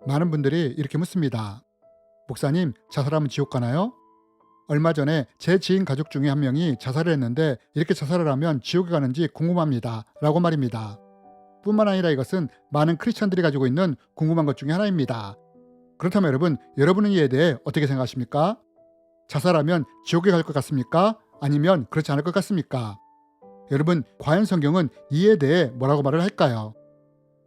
많은 분들이 이렇게 묻습니다. 목사님, 자살하면 지옥 가나요? 얼마 전에 제 지인 가족 중에 한 명이 자살을 했는데 이렇게 자살을 하면 지옥에 가는지 궁금합니다. 라고 말입니다. 뿐만 아니라 이것은 많은 크리스천들이 가지고 있는 궁금한 것 중에 하나입니다. 그렇다면 여러분은 이에 대해 어떻게 생각하십니까? 자살하면 지옥에 갈 것 같습니까? 아니면 그렇지 않을 것 같습니까? 여러분, 과연 성경은 이에 대해 뭐라고 말을 할까요?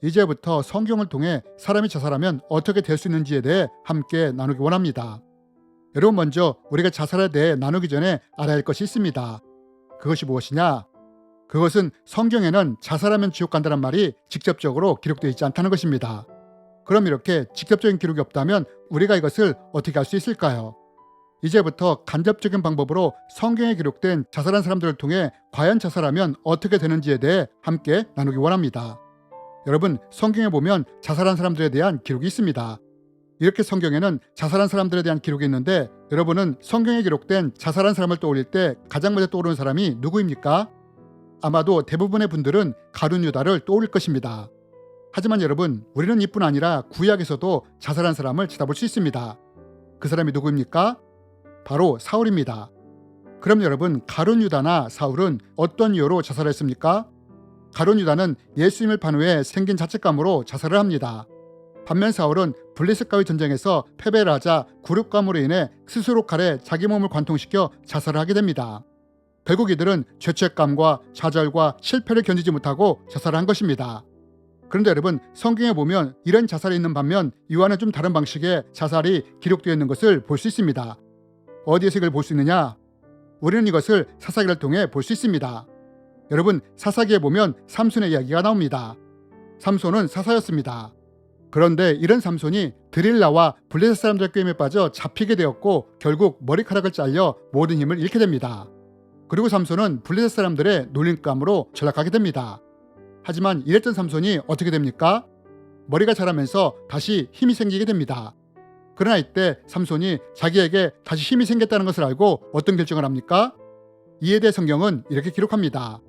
이제부터 성경을 통해 사람이 자살하면 어떻게 될 수 있는지에 대해 함께 나누기 원합니다. 여러분, 먼저 우리가 자살에 대해 나누기 전에 알아야 할 것이 있습니다. 그것이 무엇이냐? 그것은 성경에는 자살하면 지옥 간다는 말이 직접적으로 기록되어 있지 않다는 것입니다. 그럼 이렇게 직접적인 기록이 없다면 우리가 이것을 어떻게 알 수 있을까요? 이제부터 간접적인 방법으로 성경에 기록된 자살한 사람들을 통해 과연 자살하면 어떻게 되는지에 대해 함께 나누기 원합니다. 여러분, 성경에 보면 자살한 사람들에 대한 기록이 있습니다. 이렇게 성경에는 자살한 사람들에 대한 기록이 있는데 여러분은 성경에 기록된 자살한 사람을 떠올릴 때 가장 먼저 떠오르는 사람이 누구입니까? 아마도 대부분의 분들은 가룟 유다를 떠올릴 것입니다. 하지만 여러분, 우리는 이뿐 아니라 구약에서도 자살한 사람을 찾아볼 수 있습니다. 그 사람이 누구입니까? 바로 사울입니다. 그럼 여러분, 가룟 유다나 사울은 어떤 이유로 자살했습니까? 가룟 유다는 예수님을 판 후에 생긴 자책감으로 자살을 합니다. 반면 사울은 블레셋과의 전쟁에서 패배를 하자 굴욕감으로 인해 스스로 칼에 자기 몸을 관통시켜 자살을 하게 됩니다. 결국 이들은 죄책감과 좌절과 실패를 견디지 못하고 자살을 한 것입니다. 그런데 여러분, 성경에 보면 이런 자살이 있는 반면 이와는 좀 다른 방식의 자살이 기록되어 있는 것을 볼 수 있습니다. 어디에서 이걸 볼 수 있느냐? 우리는 이것을 사사기를 통해 볼 수 있습니다. 여러분, 사사기에 보면 삼손의 이야기가 나옵니다. 삼손은 사사였습니다. 그런데 이런 삼손이 드릴라와 블레셋 사람들의 꾀임에 빠져 잡히게 되었고 결국 머리카락을 잘려 모든 힘을 잃게 됩니다. 그리고 삼손은 블레셋 사람들의 놀림감으로 전락하게 됩니다. 하지만 이랬던 삼손이 어떻게 됩니까? 머리가 자라면서 다시 힘이 생기게 됩니다. 그러나 이때 삼손이 자기에게 다시 힘이 생겼다는 것을 알고 어떤 결정을 합니까? 이에 대해 성경은 이렇게 기록합니다.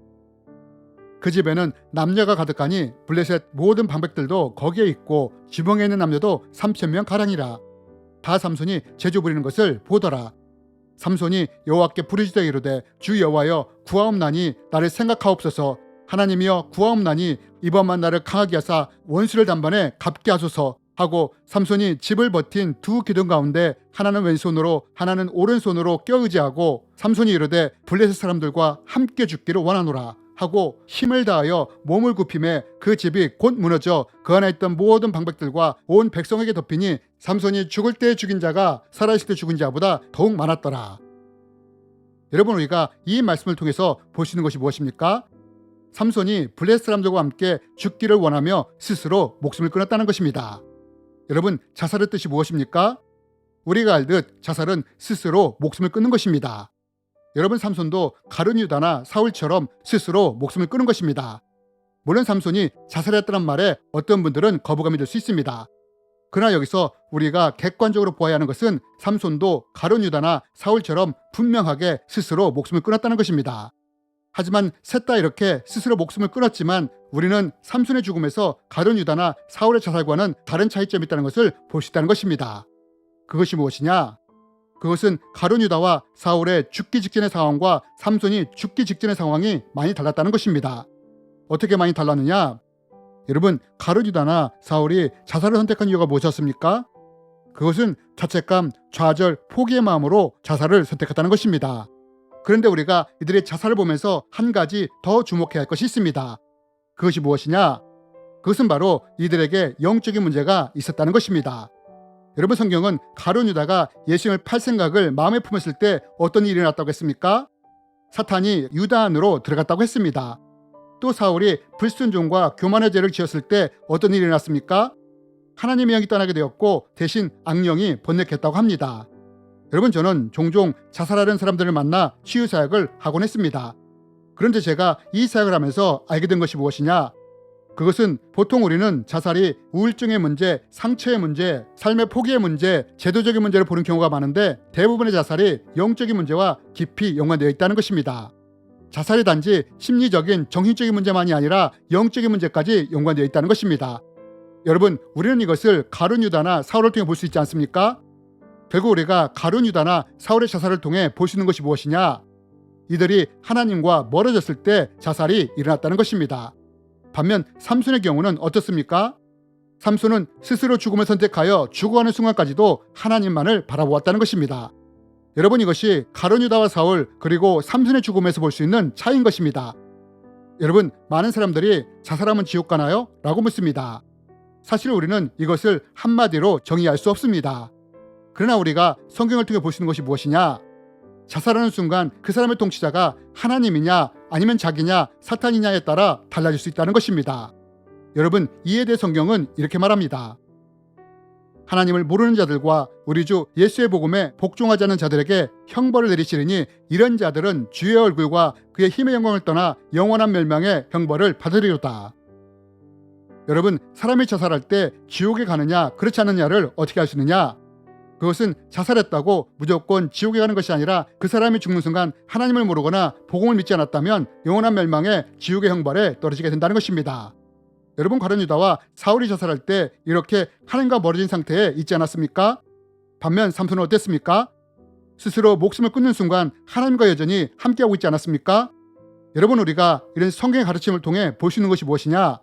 그 집에는 남녀가 가득하니 블레셋 모든 방백들도 거기에 있고 지붕에 있는 남녀도 3,000명 가량이라. 다 삼손이 제주 부리는 것을 보더라. 삼손이 여호와께 부르짖어 이르되 주 여호와여 구하옵나니 나를 생각하옵소서. 하나님이여 구하옵나니 이번만 나를 강하게 하사 원수를 단번에 갚게 하소서 하고 삼손이 집을 버틴 두 기둥 가운데 하나는 왼손으로 하나는 오른손으로 껴의지하고 삼손이 이르되 블레셋 사람들과 함께 죽기를 원하노라 하고 힘을 다하여 몸을 굽힘에 그 집이 곧 무너져 그 안에 있던 모든 방백들과 온 백성에게 덮이니 삼손이 죽을 때 죽인 자가 살아있을 때 죽은 자보다 더욱 많았더라. 여러분, 우리가 이 말씀을 통해서 볼 수 있는 것이 무엇입니까? 삼손이 블레셋 사람들과 함께 죽기를 원하며 스스로 목숨을 끊었다는 것입니다. 여러분, 자살의 뜻이 무엇입니까? 우리가 알듯 자살은 스스로 목숨을 끊는 것입니다. 여러분, 삼손도 가룟 유다나 사울처럼 스스로 목숨을 끊은 것입니다. 물론 삼손이 자살했다는 말에 어떤 분들은 거부감이 들 수 있습니다. 그러나 여기서 우리가 객관적으로 보아야 하는 것은 삼손도 가룟 유다나 사울처럼 분명하게 스스로 목숨을 끊었다는 것입니다. 하지만 셋 다 이렇게 스스로 목숨을 끊었지만 우리는 삼손의 죽음에서 가룟 유다나 사울의 자살과는 다른 차이점이 있다는 것을 볼 수 있다는 것입니다. 그것이 무엇이냐? 그것은 가룟 유다와 사울의 죽기 직전의 상황과 삼손이 죽기 직전의 상황이 많이 달랐다는 것입니다. 어떻게 많이 달랐느냐? 여러분, 가룟 유다나 사울이 자살을 선택한 이유가 무엇이었습니까? 그것은 자책감, 좌절, 포기의 마음으로 자살을 선택했다는 것입니다. 그런데 우리가 이들의 자살을 보면서 한 가지 더 주목해야 할 것이 있습니다. 그것이 무엇이냐? 그것은 바로 이들에게 영적인 문제가 있었다는 것입니다. 여러분, 성경은 가룟 유다가 예수님을 팔 생각을 마음에 품었을 때 어떤 일이 일어났다고 했습니까? 사탄이 유다 안으로 들어갔다고 했습니다. 또 사울이 불순종과 교만의 죄를 지었을 때 어떤 일이 일어났습니까? 하나님의 영이 떠나게 되었고 대신 악령이 번뇌했다고 합니다. 여러분, 저는 종종 자살하는 사람들을 만나 치유 사역을 하곤 했습니다. 그런데 제가 이 사역을 하면서 알게 된 것이 무엇이냐? 그것은 보통 우리는 자살이 우울증의 문제, 상처의 문제, 삶의 포기의 문제, 제도적인 문제를 보는 경우가 많은데 대부분의 자살이 영적인 문제와 깊이 연관되어 있다는 것입니다. 자살이 단지 심리적인, 정신적인 문제만이 아니라 영적인 문제까지 연관되어 있다는 것입니다. 여러분, 우리는 이것을 가룟 유다나 사울을 통해 볼 수 있지 않습니까? 결국 우리가 가룟 유다나 사울의 자살을 통해 볼 수 있는 것이 무엇이냐? 이들이 하나님과 멀어졌을 때 자살이 일어났다는 것입니다. 반면 삼손의 경우는 어떻습니까? 삼손은 스스로 죽음을 선택하여 죽어가는 순간까지도 하나님만을 바라보았다는 것입니다. 여러분, 이것이 가룟 유다와 사울 그리고 삼손의 죽음에서 볼 수 있는 차이인 것입니다. 여러분, 많은 사람들이 자살하면 지옥 가나요? 라고 묻습니다. 사실 우리는 이것을 한마디로 정의할 수 없습니다. 그러나 우리가 성경을 통해 볼 수 있는 것이 무엇이냐? 자살하는 순간 그 사람의 통치자가 하나님이냐 아니면 자기냐 사탄이냐에 따라 달라질 수 있다는 것입니다. 여러분, 이에 대해 성경은 이렇게 말합니다. 하나님을 모르는 자들과 우리 주 예수의 복음에 복종하지 않는 자들에게 형벌을 내리시리니 이런 자들은 주의 얼굴과 그의 힘의 영광을 떠나 영원한 멸망의 형벌을 받으리로다. 여러분, 사람이 자살할 때 지옥에 가느냐 그렇지 않느냐를 어떻게 알 수 있느냐? 그것은 자살했다고 무조건 지옥에 가는 것이 아니라 그 사람이 죽는 순간 하나님을 모르거나 복음을 믿지 않았다면 영원한 멸망의 지옥의 형벌에 떨어지게 된다는 것입니다. 여러분, 가룟 유다와 사울이 자살할 때 이렇게 하나님과 멀어진 상태에 있지 않았습니까? 반면 삼손은 어땠습니까? 스스로 목숨을 끊는 순간 하나님과 여전히 함께하고 있지 않았습니까? 여러분, 우리가 이런 성경의 가르침을 통해 볼 수 있는 것이 무엇이냐?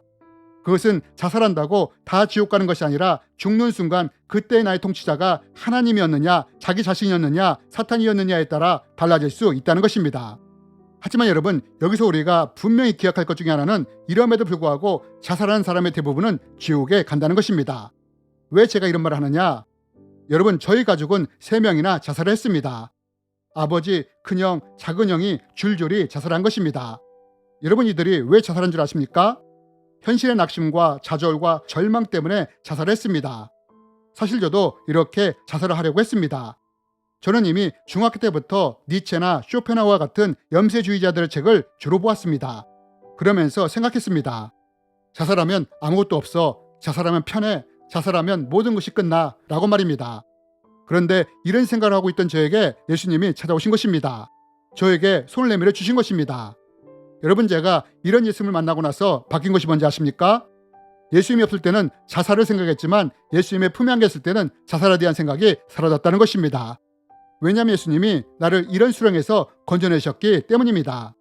그것은 자살한다고 다 지옥 가는 것이 아니라 죽는 순간 그때의 나의 통치자가 하나님이었느냐 자기 자신이었느냐 사탄이었느냐에 따라 달라질 수 있다는 것입니다. 하지만 여러분, 여기서 우리가 분명히 기억할 것 중에 하나는 이럼에도 불구하고 자살하는 사람의 대부분은 지옥에 간다는 것입니다. 왜 제가 이런 말을 하느냐? 여러분, 저희 가족은 3명이나 자살을 했습니다. 아버지, 큰형, 작은형이 줄줄이 자살한 것입니다. 여러분, 이들이 왜 자살한 줄 아십니까? 현실의 낙심과 좌절과 절망 때문에 자살을 했습니다. 사실 저도 이렇게 자살을 하려고 했습니다. 저는 이미 중학교 때부터 니체나 쇼펜하우와 같은 염세주의자들의 책을 주로 보았습니다. 그러면서 생각했습니다. 자살하면 아무것도 없어. 자살하면 편해. 자살하면 모든 것이 끝나. 라고 말입니다. 그런데 이런 생각을 하고 있던 저에게 예수님이 찾아오신 것입니다. 저에게 손을 내밀어 주신 것입니다. 여러분, 제가 이런 예수님을 만나고 나서 바뀐 것이 뭔지 아십니까? 예수님이 없을 때는 자살을 생각했지만 예수님의 품에 안겼을 때는 자살에 대한 생각이 사라졌다는 것입니다. 왜냐하면 예수님이 나를 이런 수렁에서 건져내셨기 때문입니다.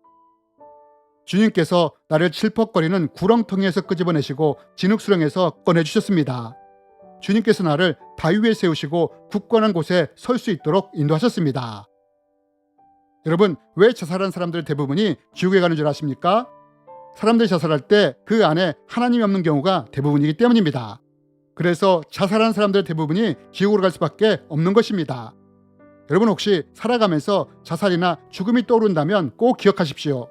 주님께서 나를 칠퍽거리는 구렁텅이에서 끄집어내시고 진흙수렁에서 꺼내주셨습니다. 주님께서 나를 바위 위에 세우시고 굳건한 곳에 설 수 있도록 인도하셨습니다. 여러분, 왜 자살한 사람들의 대부분이 지옥에 가는 줄 아십니까? 사람들이 자살할 때 그 안에 하나님이 없는 경우가 대부분이기 때문입니다. 그래서 자살한 사람들의 대부분이 지옥으로 갈 수밖에 없는 것입니다. 여러분, 혹시 살아가면서 자살이나 죽음이 떠오른다면 꼭 기억하십시오.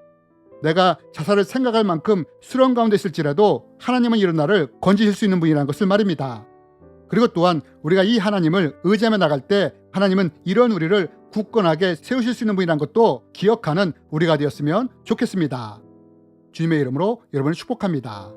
내가 자살을 생각할 만큼 수렁 가운데 있을지라도 하나님은 이런 나를 건지실 수 있는 분이라는 것을 말입니다. 그리고 또한 우리가 이 하나님을 의지하며 나갈 때 하나님은 이런 우리를 굳건하게 세우실 수 있는 분이라는 것도 기억하는 우리가 되었으면 좋겠습니다. 주님의 이름으로 여러분을 축복합니다.